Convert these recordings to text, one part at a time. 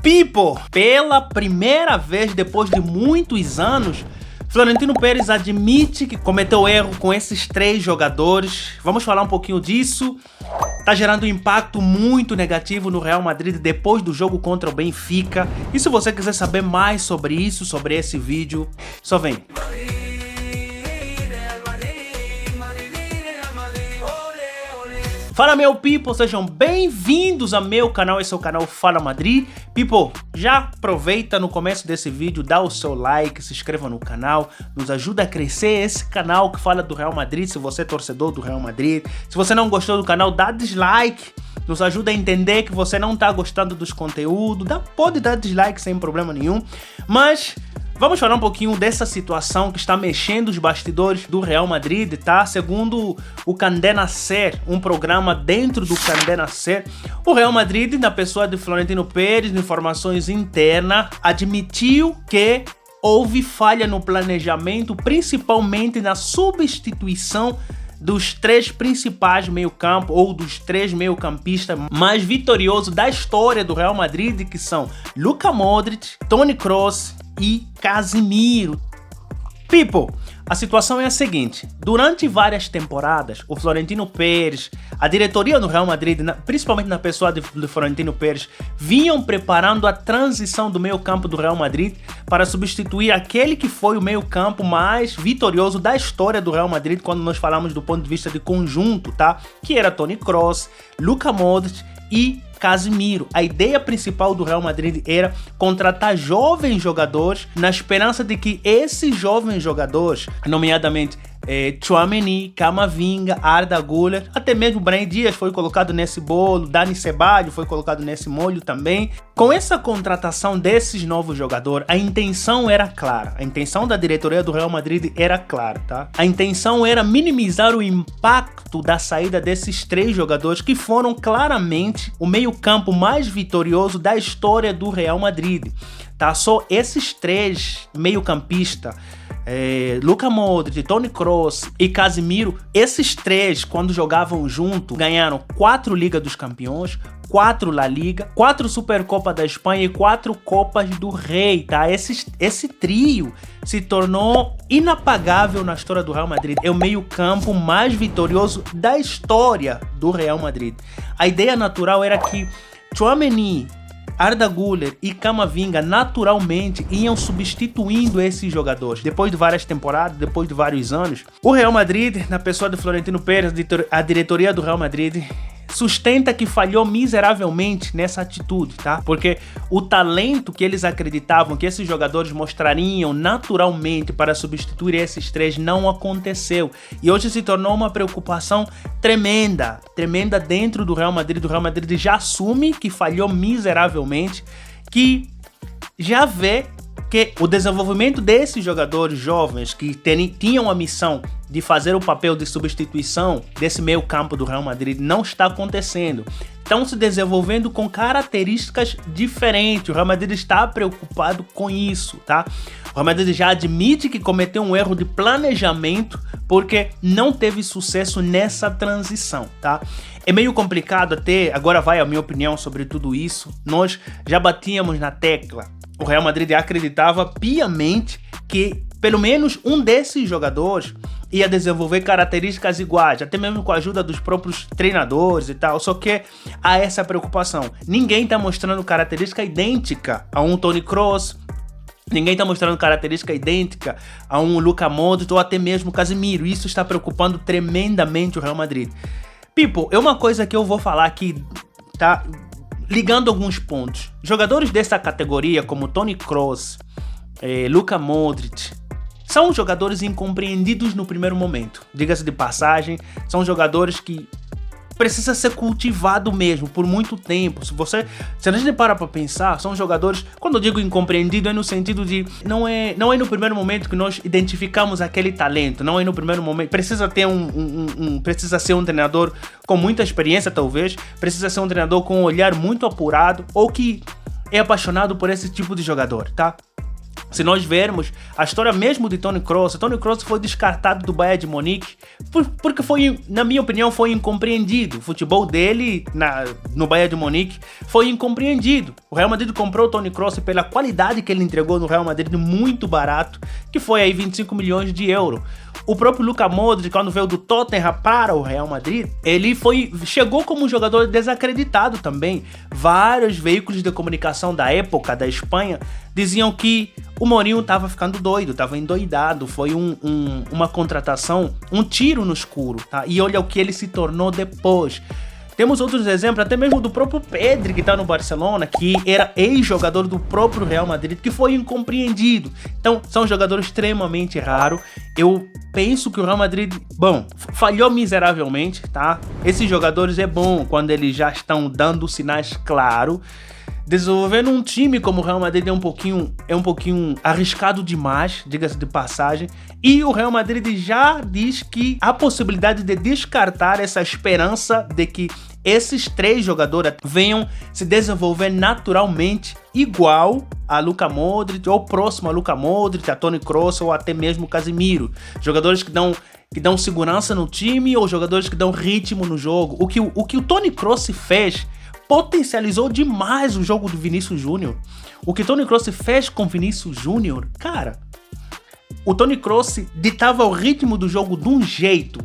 People, pela primeira vez depois de muitos anos, Florentino Pérez admite que cometeu erro com esses 3 jogadores. Vamos falar um pouquinho disso. Tá gerando um impacto muito negativo no Real Madrid depois do jogo contra o Benfica. E se você quiser saber mais sobre isso, sobre esse vídeo, só vem. Fala meu people, sejam bem-vindos ao meu canal, esse é o canal Fala Madrid. People, já aproveita no começo desse vídeo, dá o seu like, se inscreva no canal, nos ajuda a crescer esse canal que fala do Real Madrid, se você é torcedor do Real Madrid. Se você não gostou do canal, dá dislike, nos ajuda a entender que você não tá gostando dos conteúdos, pode dar dislike sem problema nenhum, mas... vamos falar um pouquinho dessa situação que está mexendo os bastidores do Real Madrid, tá? Segundo o Cadena SER, um programa dentro do Cadena SER, o Real Madrid, na pessoa de Florentino Pérez, em informações internas, admitiu que houve falha no planejamento, principalmente na substituição dos 3 principais meio-campo ou dos 3 meio-campistas mais vitoriosos da história do Real Madrid, que são Luka Modric, Toni Kroos e Casemiro. People, a situação é a seguinte: durante várias temporadas, o Florentino Pérez, a diretoria do Real Madrid, principalmente na pessoa de Florentino Pérez, vinham preparando a transição do meio-campo do Real Madrid para substituir aquele que foi o meio-campo mais vitorioso da história do Real Madrid quando nós falamos do ponto de vista de conjunto, tá? Que era Toni Kroos, Luka Modric e Casemiro. A ideia principal do Real Madrid era contratar jovens jogadores na esperança de que esses jovens jogadores, nomeadamente Tchouaméni, Camavinga, Arda Güler, até mesmo Brahim Dias foi colocado nesse bolo, Dani Ceballos foi colocado nesse molho também. Com essa contratação desses novos jogadores, a intenção era clara, a intenção da diretoria do Real Madrid era clara, tá? A intenção era minimizar o impacto da saída desses 3 jogadores que foram claramente o meio-campo mais vitorioso da história do Real Madrid, tá? Só esses 3 meio-campistas, Luka Modric, Toni Kroos e Casemiro, esses 3, quando jogavam junto, ganharam 4 Liga dos Campeões, 4 La Liga, 4 Supercopa da Espanha e 4 Copas do Rei, tá? Esse trio se tornou inapagável na história do Real Madrid. É o meio-campo mais vitorioso da história do Real Madrid. A ideia natural era que Tchouaméni, Arda Güler e Camavinga naturalmente iam substituindo esses jogadores. Depois de várias temporadas, depois de vários anos, o Real Madrid, na pessoa de Florentino Pérez, a diretoria do Real Madrid, sustenta que falhou miseravelmente nessa atitude, tá? Porque o talento que eles acreditavam que esses jogadores mostrariam naturalmente para substituir esses 3 não aconteceu. E hoje se tornou uma preocupação tremenda dentro do Real Madrid. O Real Madrid já assume que falhou miseravelmente, que já vê que o desenvolvimento desses jogadores jovens que tinham a missão de fazer o papel de substituição desse meio campo do Real Madrid não está acontecendo. Estão se desenvolvendo com características diferentes. O Real Madrid está preocupado com isso, tá? O Real Madrid já admite que cometeu um erro de planejamento porque não teve sucesso nessa transição, tá? É meio complicado até, agora vai a minha opinião sobre tudo isso. Nós já batíamos na tecla. O Real Madrid acreditava piamente que pelo menos um desses jogadores ia desenvolver características iguais, até mesmo com a ajuda dos próprios treinadores e tal, só que há essa preocupação. Ninguém tá mostrando característica idêntica a um Toni Kroos, ninguém tá mostrando característica idêntica a um Luka Modric ou até mesmo Casemiro. Isso está preocupando tremendamente o Real Madrid. People, é uma coisa que eu vou falar aqui, tá? Ligando alguns pontos. Jogadores dessa categoria, como Toni Kroos, Luka Modric, são jogadores incompreendidos no primeiro momento. Diga-se de passagem, são jogadores que precisa ser cultivado mesmo por muito tempo. Se a gente para pra pensar, são jogadores, quando eu digo incompreendido, é no sentido de não é no primeiro momento que nós identificamos aquele talento, não é no primeiro momento. Precisa ter precisa ser um treinador com muita experiência, talvez, precisa ser um treinador com um olhar muito apurado ou que é apaixonado por esse tipo de jogador, tá? Se nós vermos a história mesmo de Toni Kroos foi descartado do Bayern de Munique porque foi, na minha opinião, foi incompreendido. O futebol dele no Bayern de Munique foi incompreendido. O Real Madrid comprou o Toni Kroos pela qualidade que ele entregou no Real Madrid, muito barato, que foi aí 25 milhões de euros. O próprio Luka Modric, quando veio do Tottenham para o Real Madrid, ele chegou como um jogador desacreditado também. Vários veículos de comunicação da época da Espanha diziam que o Mourinho estava ficando doido, estava endoidado, foi uma contratação, um tiro no escuro, tá? E olha o que ele se tornou depois. Temos outros exemplos, até mesmo do próprio Pedri, que está no Barcelona, que era ex-jogador do próprio Real Madrid, que foi incompreendido. Então, são jogadores extremamente raros. Eu penso que o Real Madrid, falhou miseravelmente, tá? Esses jogadores é bom quando eles já estão dando sinais claros. Desenvolvendo um time como o Real Madrid é um pouquinho arriscado demais, diga-se de passagem. E o Real Madrid já diz que há possibilidade de descartar essa esperança de que esses 3 jogadores venham se desenvolver naturalmente igual a Luka Modric, ou próximo a Luka Modric, a Toni Kroos ou até mesmo Casemiro. Jogadores que dão segurança no time ou jogadores que dão ritmo no jogo. O que o Toni Kroos fez potencializou demais o jogo do Vinícius Júnior. O que Toni Kroos fez com Vinícius Júnior, cara, o Toni Kroos ditava o ritmo do jogo de um jeito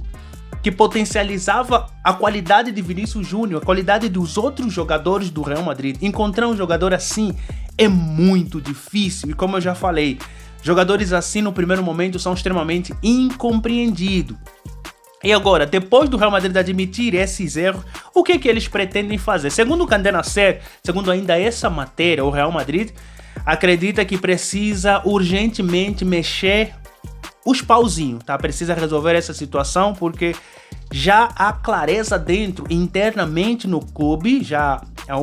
que potencializava a qualidade de Vinícius Júnior, a qualidade dos outros jogadores do Real Madrid. Encontrar um jogador assim é muito difícil e, como eu já falei, jogadores assim no primeiro momento são extremamente incompreendidos. E agora, depois do Real Madrid admitir esses erros, o que eles pretendem fazer? Segundo o Candé Nasser, segundo ainda essa matéria, o Real Madrid acredita que precisa urgentemente mexer os pauzinhos, tá? Precisa resolver essa situação porque já há clareza dentro, internamente no clube, já há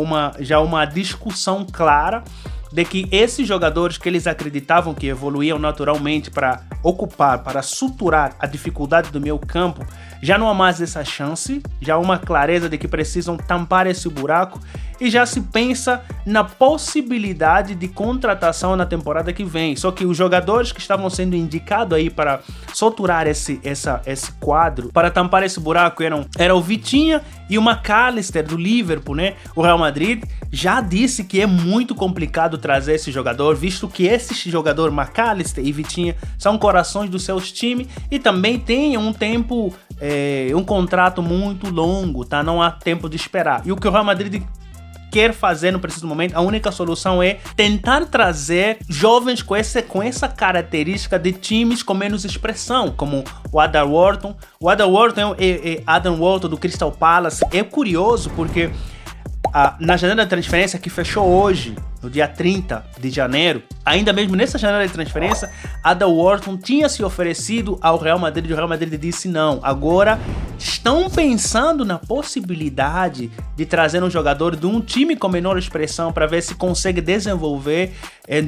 uma discussão clara de que esses jogadores que eles acreditavam que evoluíam naturalmente para ocupar, para suturar a dificuldade do meio campo, já não há mais essa chance, já há uma clareza de que precisam tampar esse buraco e já se pensa na possibilidade de contratação na temporada que vem. Só que os jogadores que estavam sendo indicados aí para suturar esse quadro, para tampar esse buraco, eram o Vitinha e o McAllister do Liverpool, né? O Real Madrid já disse que é muito complicado trazer esse jogador, visto que esse jogador, McAllister e Vitinha, são corações dos seus times e também tem um tempo, um contrato muito longo, tá? Não há tempo de esperar. E o que o Real Madrid quer fazer no preciso momento, a única solução é tentar trazer jovens com essa característica de times com menos expressão, como o Adam Wharton. O Adam Wharton é Adam Wharton do Crystal Palace. É curioso porque na janela de transferência que fechou hoje, no dia 30 de janeiro, ainda mesmo nessa janela de transferência, Adam Wharton tinha se oferecido ao Real Madrid e o Real Madrid disse não. Agora estão pensando na possibilidade de trazer um jogador de um time com menor expressão para ver se consegue desenvolver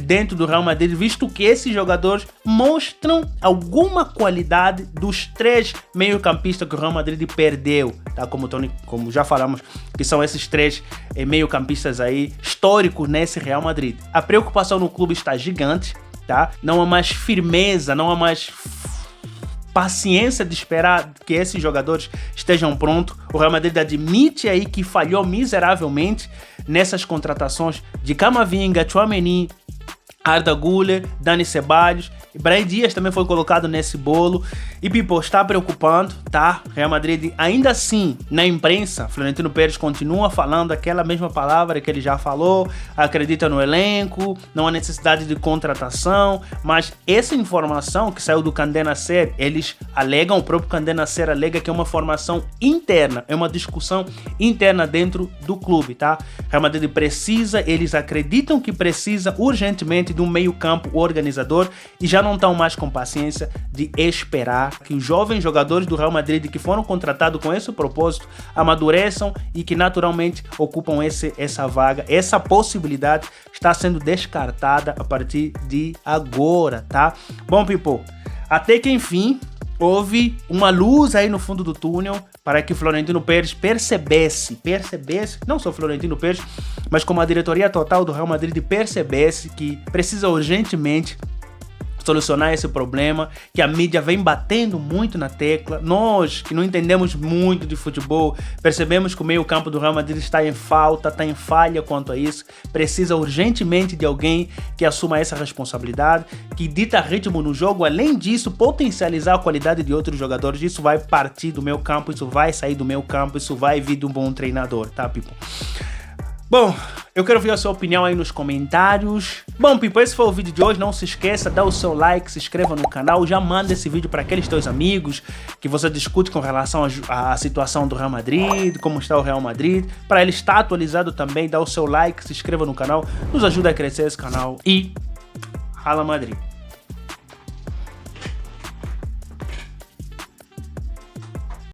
dentro do Real Madrid, visto que esses jogadores mostram alguma qualidade dos 3 meio-campistas que o Real Madrid perdeu, tá? Como já falamos, que são esses 3 meio-campistas aí históricos nesse Real Madrid. A preocupação no clube está gigante, tá? Não há mais firmeza, não há mais paciência de esperar que esses jogadores estejam prontos. O Real Madrid admite aí que falhou miseravelmente nessas contratações de Camavinga, Tchouaméni, Arda Güler, Dani Ceballos, Brahim Dias também foi colocado nesse bolo. E people, está preocupando, tá? Real Madrid, ainda assim, na imprensa, Florentino Pérez continua falando aquela mesma palavra que ele já falou, acredita no elenco, não há necessidade de contratação, mas essa informação que saiu do Candé Nasser, eles alegam, o próprio Candé Nasser alega que é uma formação interna, é uma discussão interna dentro do clube, tá? Real Madrid precisa, eles acreditam que precisa urgentemente de um meio campo organizador e já não estão mais com paciência de esperar que os jovens jogadores do Real Madrid que foram contratados com esse propósito amadureçam e que naturalmente ocupam essa vaga. Essa possibilidade está sendo descartada a partir de agora, tá? Bom, people, até que enfim houve uma luz aí no fundo do túnel para que Florentino Pérez percebesse, não só Florentino Pérez, mas como a diretoria total do Real Madrid percebesse que precisa urgentemente solucionar esse problema, que a mídia vem batendo muito na tecla. Nós, que não entendemos muito de futebol, percebemos que o meio-campo do Real Madrid está em falta, está em falha quanto a isso. Precisa urgentemente de alguém que assuma essa responsabilidade, que dita ritmo no jogo. Além disso, potencializar a qualidade de outros jogadores. Isso vai partir do meio-campo, isso vai sair do meio-campo, isso vai vir de um bom treinador, tá, people? Bom, eu quero ver a sua opinião aí nos comentários. Bom, people, esse foi o vídeo de hoje. Não se esqueça, dá o seu like, se inscreva no canal. Já manda esse vídeo para aqueles teus amigos que você discute com relação à situação do Real Madrid, como está o Real Madrid. Para ele estar atualizado também, dá o seu like, se inscreva no canal. Nos ajuda a crescer esse canal e Fala Madrid.